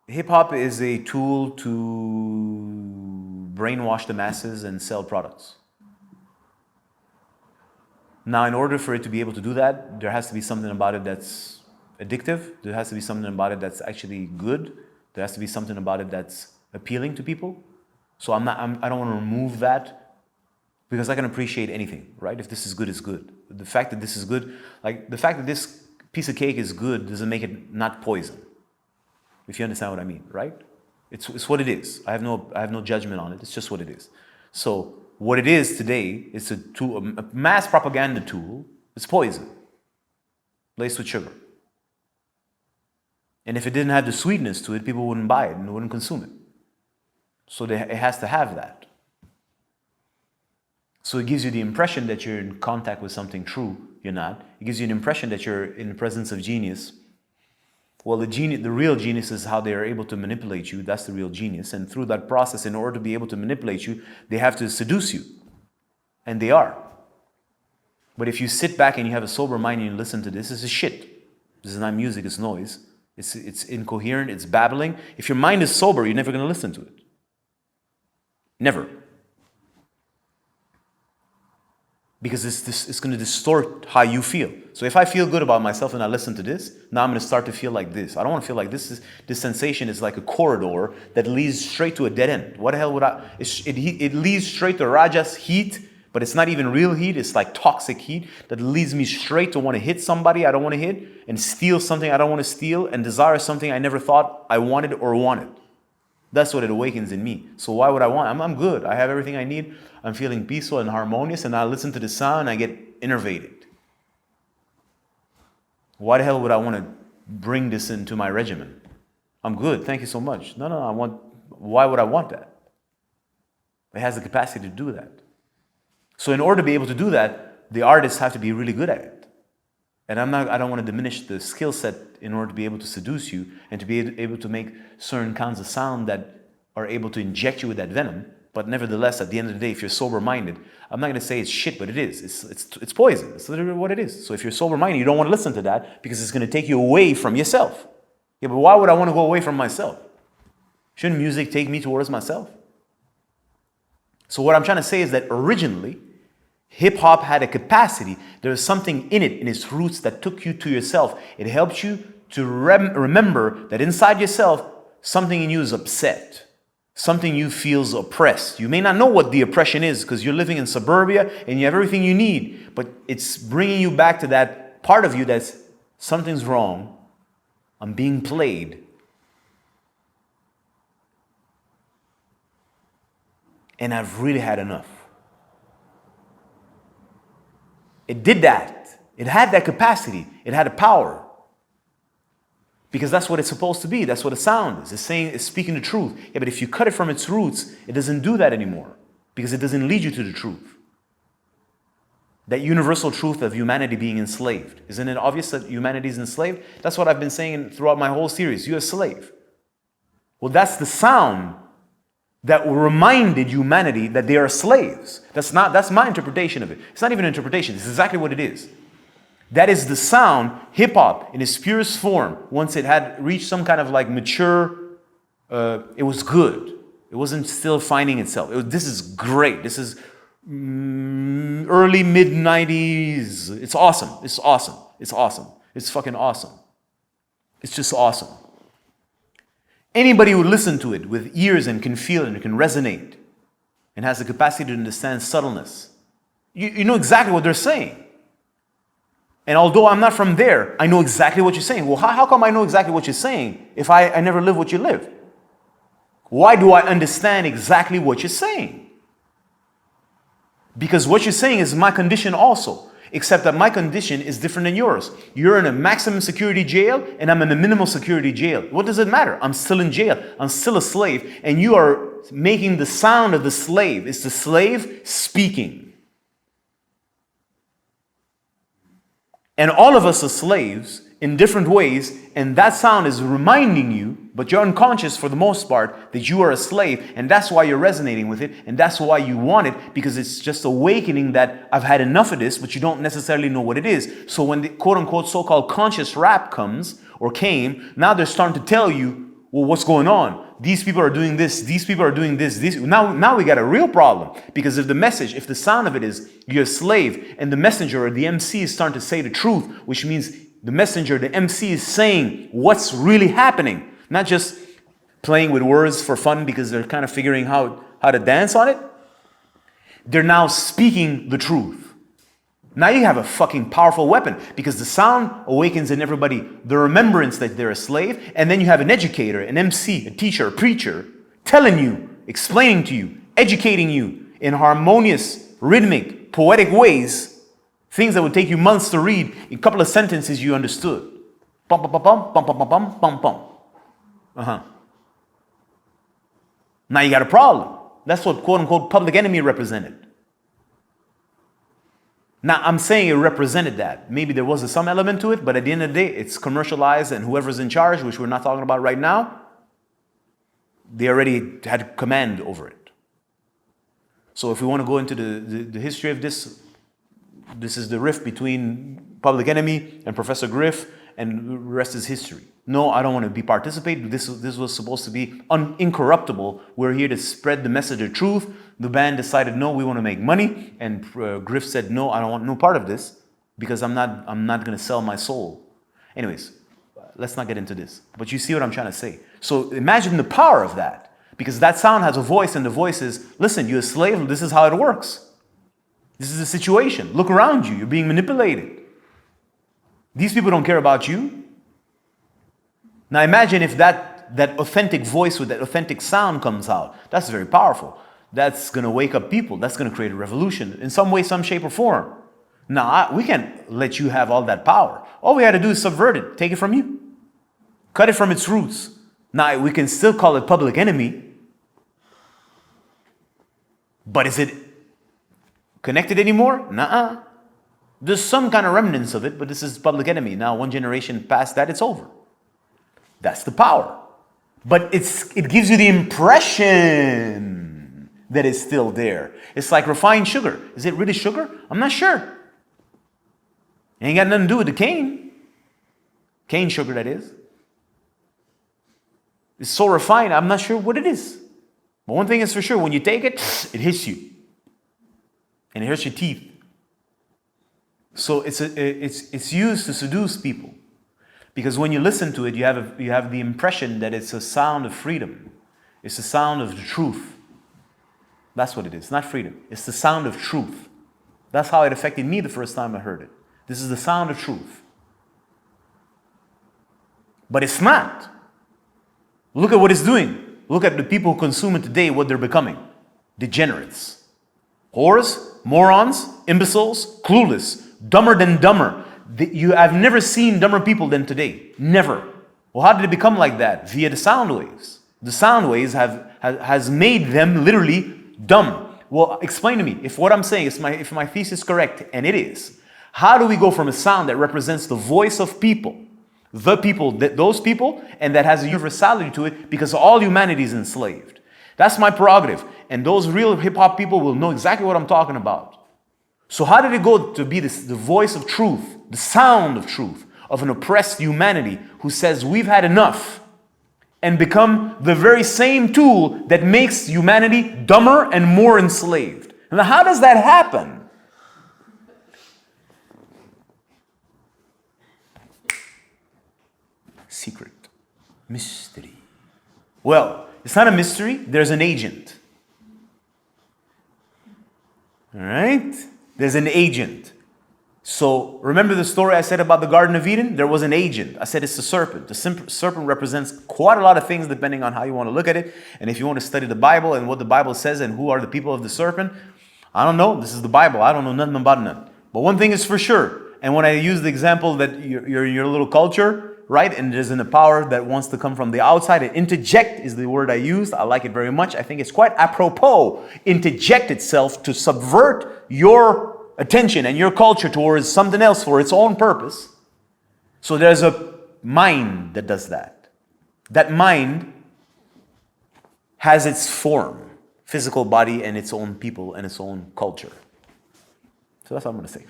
Hip hop is a tool to brainwash the masses and sell products. Now, in order for it to be able to do that, there has to be something about it that's addictive. There has to be something about it that's actually good. There has to be something about it that's appealing to people. So I don't want to remove that, because I can appreciate anything, right? If this is good, it's good. The fact that this is good, like the fact that this piece of cake is good doesn't make it not poison. If you understand what I mean, right? It's what it is. I have no judgment on it. It's just what it is. So what it is today is a tool, a mass propaganda tool. It's poison, laced with sugar. And if it didn't have the sweetness to it, people wouldn't buy it and wouldn't consume it. So it has to have that. So it gives you the impression that you're in contact with something true. You're not. It gives you an impression that you're in the presence of genius. Well, the real genius is how they are able to manipulate you. That's the real genius. And through that process, in order to be able to manipulate you, they have to seduce you. And they are. But if you sit back and you have a sober mind and you listen to this is shit. This is not music, it's noise. It's incoherent, it's babbling. If your mind is sober, you're never going to listen to it. Never. Because it's going to distort how you feel. So if I feel good about myself and I listen to this, now I'm going to start to feel like this. I don't want to feel like this. This sensation is like a corridor that leads straight to a dead end. What the hell would I... It leads straight to Raja's heat, but it's not even real heat. It's like toxic heat that leads me straight to want to hit somebody I don't want to hit, and steal something I don't want to steal, and desire something I never thought I wanted or wanted. That's what it awakens in me. So why would I want? I'm good. I have everything I need. I'm feeling peaceful and harmonious, and I listen to the sound and I get innervated. Why the hell would I want to bring this into my regimen? I'm good. Thank you so much. No, why would I want that? It has the capacity to do that. So in order to be able to do that, the artists have to be really good at it. And I don't want to diminish the skill set in order to be able to seduce you and to be able to make certain kinds of sound that are able to inject you with that venom. But nevertheless, at the end of the day, if you're sober-minded, I'm not going to say it's shit, but it is. It's poison. It's literally what it is. So if you're sober-minded, you don't want to listen to that because it's going to take you away from yourself. Yeah, but why would I want to go away from myself? Shouldn't music take me towards myself? So what I'm trying to say is that originally, hip-hop had a capacity. There was something in it, in its roots, that took you to yourself. It helped you to remember that inside yourself, something in you is upset. Something you feels oppressed. You may not know what the oppression is because you're living in suburbia and you have everything you need, but it's bringing you back to that part of you that's something's wrong. I'm being played. And I've really had enough. It did that. It had that capacity. It had a power. Because that's what it's supposed to be. That's what a sound is. It's speaking the truth. Yeah, but if you cut it from its roots, it doesn't do that anymore. Because it doesn't lead you to the truth. That universal truth of humanity being enslaved. Isn't it obvious that humanity is enslaved? That's what I've been saying throughout my whole series. You're a slave. Well, that's the sound that reminded humanity that they are slaves. That's my interpretation of it. It's not even an interpretation. It's exactly what it is. That is the sound, hip-hop, in its purest form. Once it had reached some kind of like mature, it was good. It wasn't still finding itself. This is great. This is early, mid-90s. It's awesome. It's awesome. It's awesome. It's fucking awesome. It's just awesome. Anybody who listens to it with ears and can feel it and can resonate and has the capacity to understand subtleness, you know exactly what they're saying. And although I'm not from there, I know exactly what you're saying. Well, how come I know exactly what you're saying if I never live what you live? Why do I understand exactly what you're saying? Because what you're saying is my condition also, except that my condition is different than yours. You're in a maximum security jail and I'm in a minimal security jail. What does it matter? I'm still in jail. I'm still a slave, and you are making the sound of the slave. It's the slave speaking. And all of us are slaves in different ways, and that sound is reminding you, but you're unconscious for the most part, that you are a slave, and that's why you're resonating with it, and that's why you want it, because it's just awakening that I've had enough of this, but you don't necessarily know what it is. So when the quote-unquote so-called conscious rap comes, or came, now they're starting to tell you well, what's going on? These people are doing this. These people are doing this. Now we got a real problem. Because if the sound of it is you're a slave, and the messenger or the MC is starting to say the truth, which means the messenger, the MC is saying what's really happening, not just playing with words for fun because they're kind of figuring how to dance on it. They're now speaking the truth. Now you have a fucking powerful weapon, because the sound awakens in everybody the remembrance that they're a slave, and then you have an educator, an MC, a teacher, a preacher, telling you, explaining to you, educating you in harmonious, rhythmic, poetic ways, things that would take you months to read. In a couple of sentences you understood. Bum, bum, bum, bum, bum, bum, bum, bum, bum. Now you got a problem. That's what quote-unquote Public Enemy represented. Now, I'm saying it represented that. Maybe there was some element to it, but at the end of the day, it's commercialized, and whoever's in charge, which we're not talking about right now, they already had command over it. So if we want to go into the history of this, this is the rift between Public Enemy and Professor Griff, and the rest is history. No, I don't want to be participating. This was supposed to be incorruptible. We're here to spread the message of truth. The band decided, no, we want to make money. And Griff said, no, I don't want no part of this, because I'm not going to sell my soul. Anyways, let's not get into this. But you see what I'm trying to say. So imagine the power of that, because that sound has a voice, and the voice is, listen, you're a slave. This is how it works. This is the situation. Look around you. You're being manipulated. These people don't care about you. Now imagine if that authentic voice with that authentic sound comes out. That's very powerful. That's going to wake up people. That's going to create a revolution in some way, some shape or form. Now, we can't let you have all that power. All we had to do is subvert it. Take it from you. Cut it from its roots. Now, we can still call it Public Enemy. But is it connected anymore? Nuh-uh. There's some kind of remnants of it, but this is Public Enemy. Now, one generation past that, it's over. That's the power. But it gives you the impression that it's still there. It's like refined sugar. Is it really sugar? I'm not sure. It ain't got nothing to do with the cane. Cane sugar, that is. It's so refined, I'm not sure what it is. But one thing is for sure, when you take it, it hits you. And it hurts your teeth. So it's used to seduce people. Because when you listen to it, you have the impression that it's a sound of freedom. It's the sound of the truth. That's what it is, not freedom. It's the sound of truth. That's how it affected me the first time I heard it. This is the sound of truth. But it's not. Look at what it's doing. Look at the people who consume it today, what they're becoming. Degenerates. Whores, morons, imbeciles, clueless, dumber than dumber. I've never seen dumber people than today. Never. Well, how did it become like that? Via the sound waves. The sound waves has made them literally dumb. Well, explain to me, if what I'm saying is if my thesis is correct, and it is, how do we go from a sound that represents the voice of people, those people, and that has a universality to it because all humanity is enslaved? That's my prerogative. And those real hip-hop people will know exactly what I'm talking about. So how did it go to be the voice of truth, the sound of truth, of an oppressed humanity who says we've had enough, and become the very same tool that makes humanity dumber and more enslaved? Now, how does that happen? Secret. Mystery. Well, it's not a mystery. There's an agent. All right? There's an agent. So remember the story I said about the Garden of Eden? There was an agent. I said it's the serpent. The serpent represents quite a lot of things depending on how you want to look at it. And if you want to study the Bible and what the Bible says and who are the people of the serpent, I don't know. This is the Bible. I don't know nothing about none. But one thing is for sure. And when I use the example that you're in your little culture, right? And there's a power that wants to come from the outside. And interject is the word I used. I like it very much. I think it's quite apropos. Interject itself to subvert your attention and your culture towards something else for its own purpose. So there's a mind that does that. That mind has its form, physical body, and its own people and its own culture. So that's what I'm going to say.